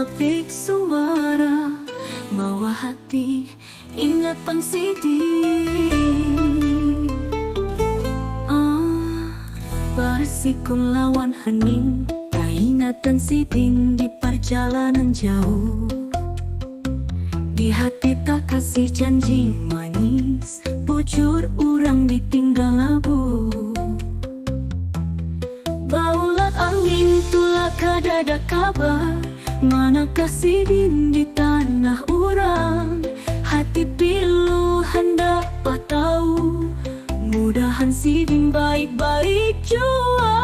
apik suara mawa hati ingat pang sidin. Bersikun lawan hening ingatan sidin di perjalanan jauh. Di hati tak kasih janji manis, bujur urang ditinggal labu. Baulat angin tulak kadada kabar, manakah sidin di tanah urang. Hati pilu hendak tahu, mudahan sidin baik-baik jua.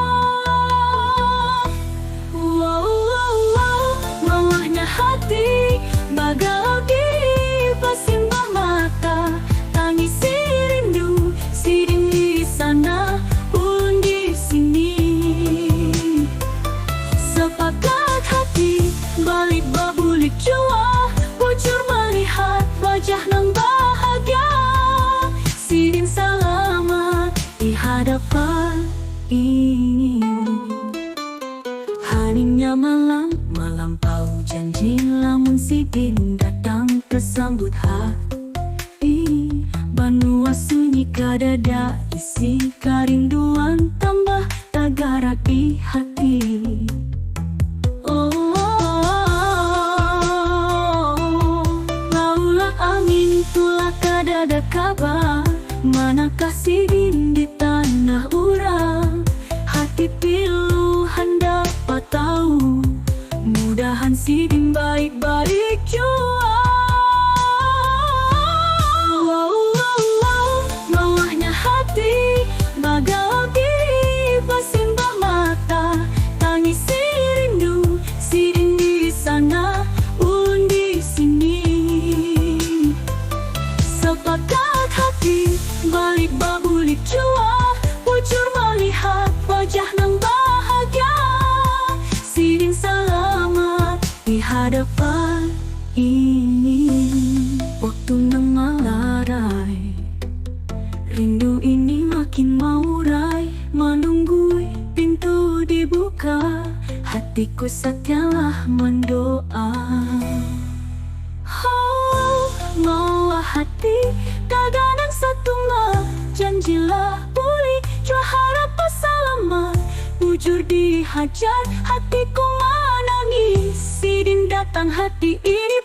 Mawahnya hati bagai diri pasimbah mata, tangis rindu sidin di sana ulun di sini. Sepakat hati balik babulik jua, bujur melihat wajah nang bahagia. Sidin selamat di hadapan ini. Haningnya malam melampau janji, lamun sidin datang tersambut hati. Banua sunyi kadada isi kerinduan, tambah tagarak di hati. Laulah angin tulak kadada kabar, manakah sidin di tanah urang. Hati pilu hendak tahu, mudahan sidin baik-baik jua. Mawahnya hati bagai diri pasimbah mata, tangis rindu sidin di sana ulun di sini. Sepakat hati balik babulik jua, bujur melihat wajah nang bahagia. Sidin selamat di hadapan ini. Waktu nang malarai, rindu ini makin maurai, menunggu pintu dibuka. Hatiku setialah mendoa. Mawa hati daganang satu mah, janjilah pulih jua harap selamat. Bujur dihajar hatiku menangis, sidin datang hati ini